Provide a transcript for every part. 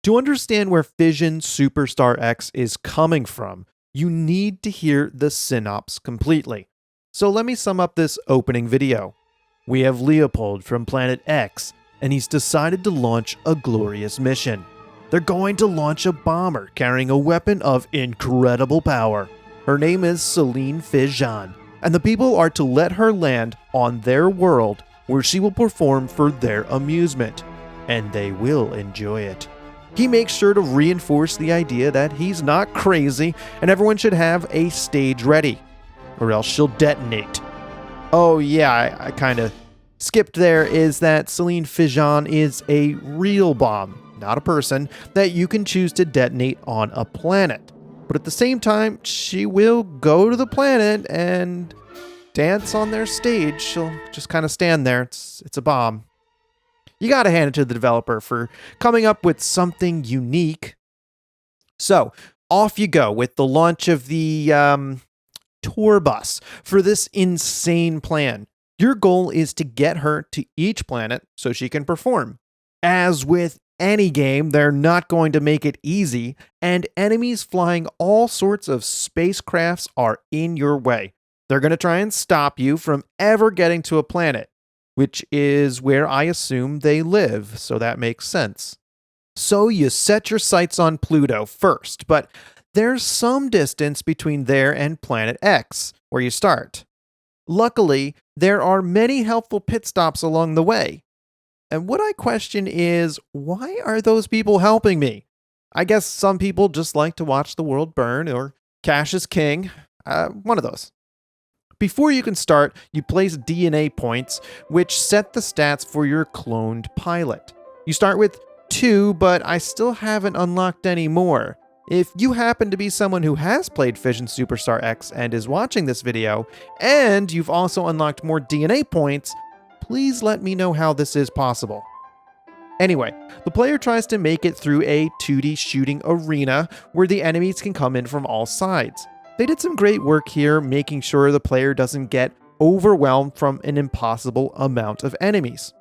To understand where Fission Superstar X is coming from, you need to hear the synopsis completely. So let me sum up this opening video. We have Leopold from Planet X, and he's decided to launch a glorious mission. They're going to launch a bomber carrying a weapon of incredible power. Her name is Celine Fission, and the people are to let her land on their world where she will perform for their amusement, and they will enjoy it. He makes sure to reinforce the idea that he's not crazy and everyone should have a stage ready, or else she'll detonate. Oh yeah, I kind of skipped there, is that Celine Fission is a real bomb, not a person, that you can choose to detonate on a planet. But at the same time, she will go to the planet and dance on their stage. She'll just kind of stand there. It's a bomb. You gotta hand it to the developer for coming up with something unique. So, off you go with the launch of the tour bus for this insane plan. Your goal is to get her to each planet so she can perform. As with any game, they're not going to make it easy, and enemies flying all sorts of spacecrafts are in your way. They're going to try and stop you from ever getting to a planet, which is where I assume they live, so that makes sense. So you set your sights on Pluto first, but there's some distance between there and Planet X, where you start. Luckily, there are many helpful pit stops along the way. And what I question is, why are those people helping me? I guess some people just like to watch the world burn, or cash is king, one of those. Before you can start, you place DNA points, which set the stats for your cloned pilot. You start with 2, but I still haven't unlocked any more. If you happen to be someone who has played Fission Superstar X and is watching this video, and you've also unlocked more DNA points, please let me know how this is possible. Anyway, the player tries to make it through a 2D shooting arena where the enemies can come in from all sides. They did some great work here, making sure the player doesn't get overwhelmed from an impossible amount of enemies.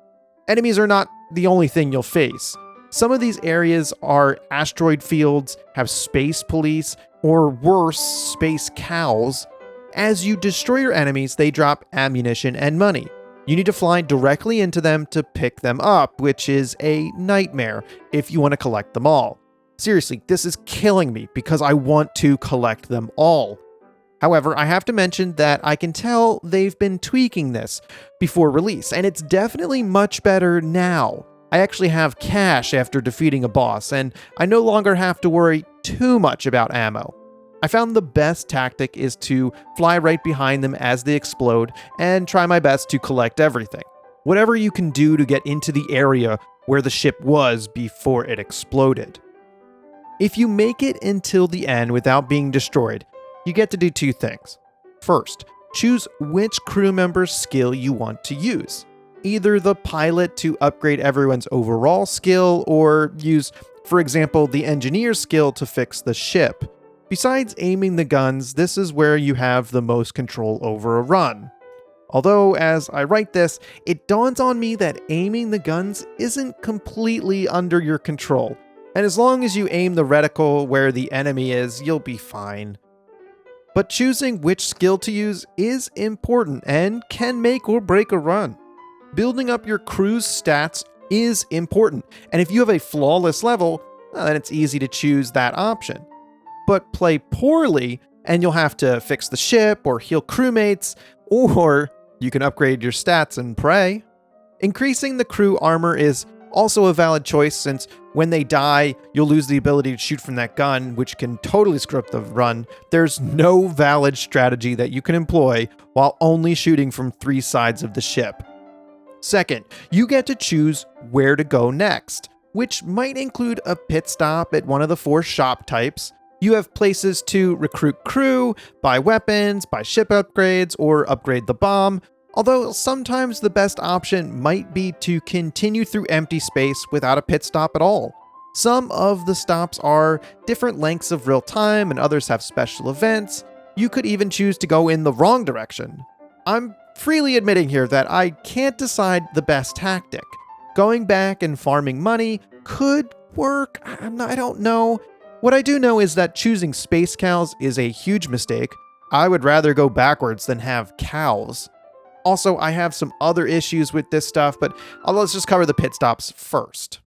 Enemies are not the only thing you'll face. Some of these areas are asteroid fields, have space police, or worse, space cows. As you destroy your enemies, they drop ammunition and money. You need to fly directly into them to pick them up, which is a nightmare if you want to collect them all. Seriously, this is killing me because I want to collect them all. However, I have to mention that I can tell they've been tweaking this before release, and it's definitely much better now. I actually have cash after defeating a boss, and I no longer have to worry too much about ammo. I found the best tactic is to fly right behind them as they explode and try my best to collect everything. Whatever you can do to get into the area where the ship was before it exploded. If you make it until the end without being destroyed, you get to do 2 things. First, choose which crew member's skill you want to use. Either the pilot to upgrade everyone's overall skill, or use, for example, the engineer's skill to fix the ship. Besides aiming the guns, this is where you have the most control over a run. Although, as I write this, it dawns on me that aiming the guns isn't completely under your control. And as long as you aim the reticle where the enemy is, you'll be fine. But choosing which skill to use is important and can make or break a run. Building up your crew's stats is important, and if you have a flawless level, then it's easy to choose that option. But play poorly, and you'll have to fix the ship or heal crewmates, or you can upgrade your stats and pray. Increasing the crew armor is also a valid choice, since when they die, you'll lose the ability to shoot from that gun, which can totally screw up the run. There's no valid strategy that you can employ while only shooting from 3 sides of the ship. Second, you get to choose where to go next, which might include a pit stop at one of the 4 shop types. You have places to recruit crew, buy weapons, buy ship upgrades, or upgrade the bomb. Although sometimes the best option might be to continue through empty space without a pit stop at all. Some of the stops are different lengths of real time, and others have special events. You could even choose to go in the wrong direction. I'm freely admitting here that I can't decide the best tactic. Going back and farming money could work? I don't know. What I do know is that choosing space cows is a huge mistake. I would rather go backwards than have cows. Also, I have some other issues with this stuff, but let's just cover the pit stops first.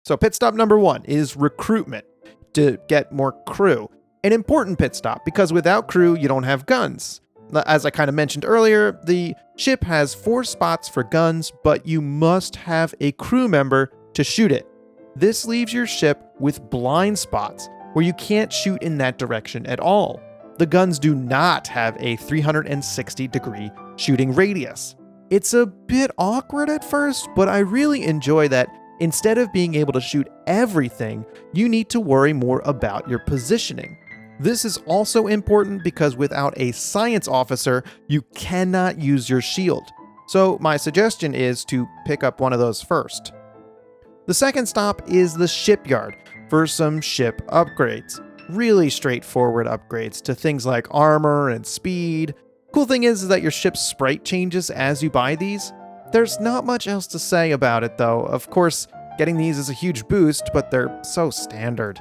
So pit stop number 1 is recruitment, to get more crew. An important pit stop, because without crew, you don't have guns. As I kind of mentioned earlier, the ship has 4 spots for guns, but you must have a crew member to shoot it. This leaves your ship with blind spots, where you can't shoot in that direction at all. The guns do not have a 360-degree shooting radius. It's a bit awkward at first, but I really enjoy that instead of being able to shoot everything, you need to worry more about your positioning. This is also important because without a science officer, you cannot use your shield. So my suggestion is to pick up one of those first. The second stop is the shipyard for some ship upgrades. Really straightforward upgrades to things like armor and speed. Cool thing is that your ship's sprite changes as you buy these. There's not much else to say about it though. Of course, getting these is a huge boost, but they're so standard.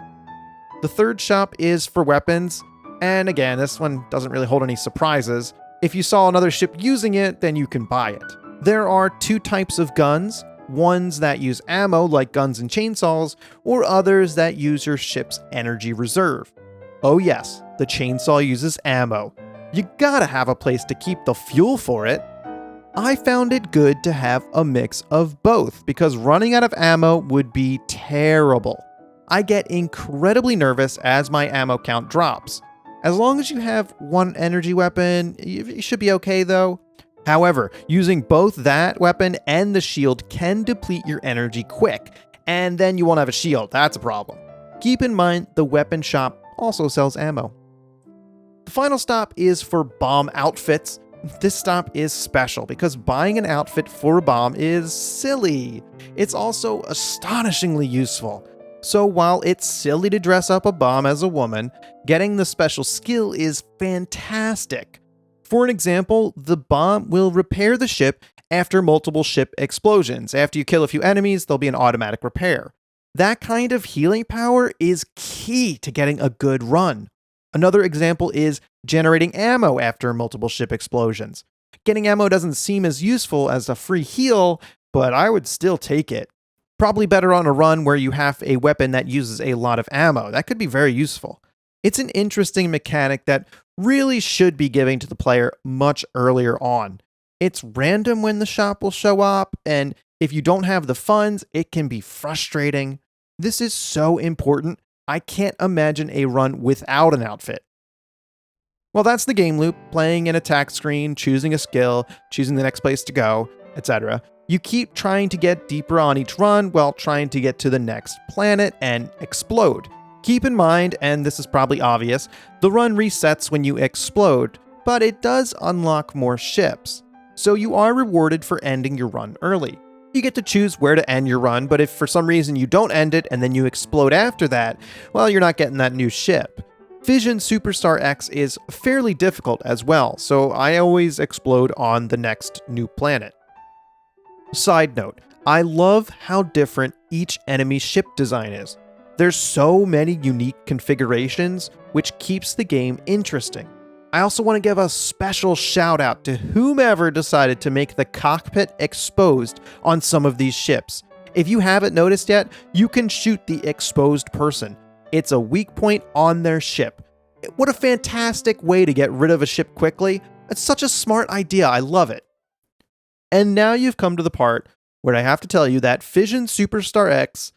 The third shop is for weapons, and again, this one doesn't really hold any surprises. If you saw another ship using it, then you can buy it. There are 2 types of guns, ones that use ammo like guns and chainsaws, or others that use your ship's energy reserve. Oh yes, the chainsaw uses ammo. You gotta have a place to keep the fuel for it. I found it good to have a mix of both, because running out of ammo would be terrible. I get incredibly nervous as my ammo count drops. As long as you have 1 energy weapon, you should be okay though. However, using both that weapon and the shield can deplete your energy quick, and then you won't have a shield. That's a problem. Keep in mind the weapon shop also sells ammo. The final stop is for bomb outfits. This stop is special because buying an outfit for a bomb is silly. It's also astonishingly useful. So while it's silly to dress up a bomb as a woman, getting the special skill is fantastic. For an example, the bomb will repair the ship after multiple ship explosions. After you kill a few enemies, there'll be an automatic repair. That kind of healing power is key to getting a good run. Another example is generating ammo after multiple ship explosions. Getting ammo doesn't seem as useful as a free heal, but I would still take it. Probably better on a run where you have a weapon that uses a lot of ammo. That could be very useful. It's an interesting mechanic that really should be given to the player much earlier on. It's random when the shop will show up, and if you don't have the funds, it can be frustrating. This is so important. I can't imagine a run without an outfit. Well, that's the game loop, playing an attack screen, choosing a skill, choosing the next place to go, etc. You keep trying to get deeper on each run while trying to get to the next planet and explode. Keep in mind, and this is probably obvious, the run resets when you explode, but it does unlock more ships. So you are rewarded for ending your run early. You get to choose where to end your run, but if for some reason you don't end it and then you explode after that, well, you're not getting that new ship. Fission Superstar X is fairly difficult as well, so I always explode on the next new planet. Side note, I love how different each enemy ship design is. There's so many unique configurations, which keeps the game interesting. I also want to give a special shout out to whomever decided to make the cockpit exposed on some of these ships. If you haven't noticed yet, you can shoot the exposed person. It's a weak point on their ship. What a fantastic way to get rid of a ship quickly. It's such a smart idea. I love it. And now you've come to the part where I have to tell you that Fission Superstar X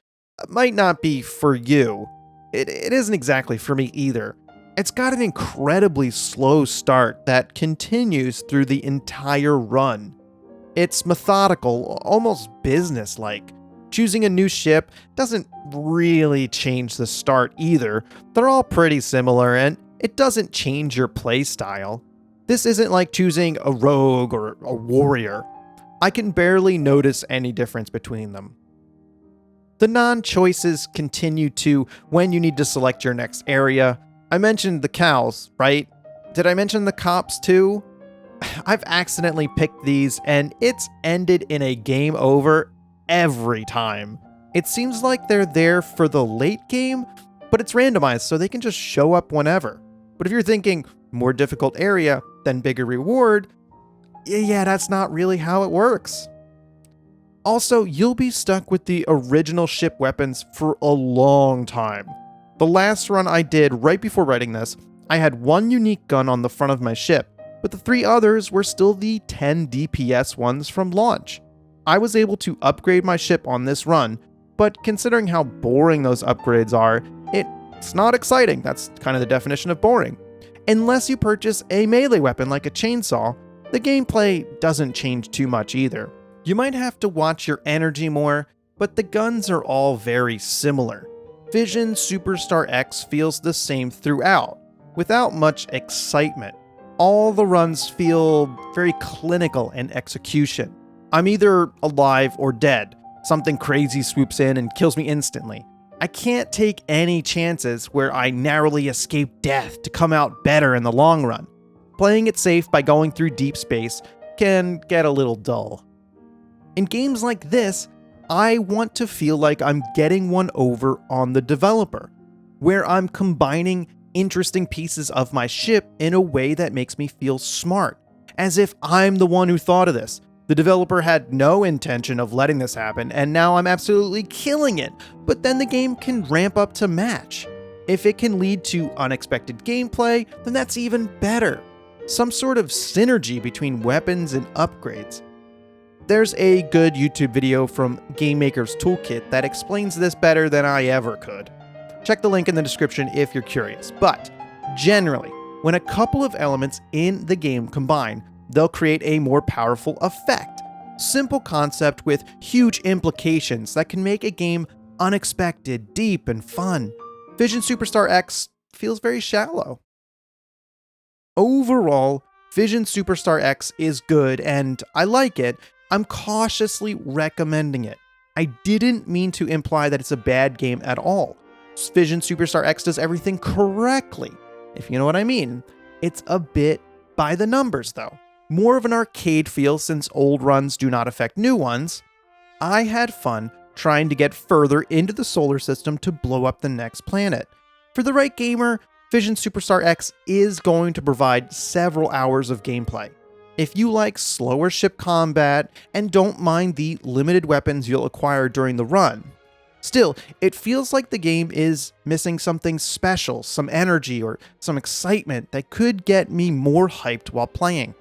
might not be for you. It isn't exactly for me either. It's got an incredibly slow start that continues through the entire run. It's methodical, almost business-like. Choosing a new ship doesn't really change the start either. They're all pretty similar, and it doesn't change your playstyle. This isn't like choosing a rogue or a warrior. I can barely notice any difference between them. The non-choices continue to when you need to select your next area. I mentioned the cows, right? Did I mention the cops too? I've accidentally picked these and it's ended in a game over every time. It seems like they're there for the late game, but it's randomized so they can just show up whenever. But if you're thinking more difficult area, then bigger reward, yeah, that's not really how it works. Also, you'll be stuck with the original ship weapons for a long time. The last run I did right before writing this, I had one unique gun on the front of my ship, but the 3 others were still the 10 DPS ones from launch. I was able to upgrade my ship on this run, but considering how boring those upgrades are, it's not exciting. That's kind of the definition of boring. Unless you purchase a melee weapon like a chainsaw, the gameplay doesn't change too much either. You might have to watch your energy more, but the guns are all very similar. Fission Superstar X feels the same throughout, without much excitement. All the runs feel very clinical in execution. I'm either alive or dead. Something crazy swoops in and kills me instantly. I can't take any chances where I narrowly escape death to come out better in the long run. Playing it safe by going through deep space can get a little dull. In games like this, I want to feel like I'm getting one over on the developer, where I'm combining interesting pieces of my ship in a way that makes me feel smart, as if I'm the one who thought of this. The developer had no intention of letting this happen, and now I'm absolutely killing it, but then the game can ramp up to match. If it can lead to unexpected gameplay, then that's even better. Some sort of synergy between weapons and upgrades. There's a good YouTube video from Game Maker's Toolkit that explains this better than I ever could. Check the link in the description if you're curious, but generally, when a couple of elements in the game combine, they'll create a more powerful effect. Simple concept with huge implications that can make a game unexpected, deep, and fun. Fission Superstar X feels very shallow. Overall, Fission Superstar X is good and I like it. I'm cautiously recommending it. I didn't mean to imply that it's a bad game at all. Fission Superstar X does everything correctly, if you know what I mean. It's a bit by the numbers though. More of an arcade feel since old runs do not affect new ones. I had fun trying to get further into the solar system to blow up the next planet. For the right gamer, Fission Superstar X is going to provide several hours of gameplay. If you like slower ship combat and don't mind the limited weapons you'll acquire during the run. Still, it feels like the game is missing something special, some energy or some excitement that could get me more hyped while playing.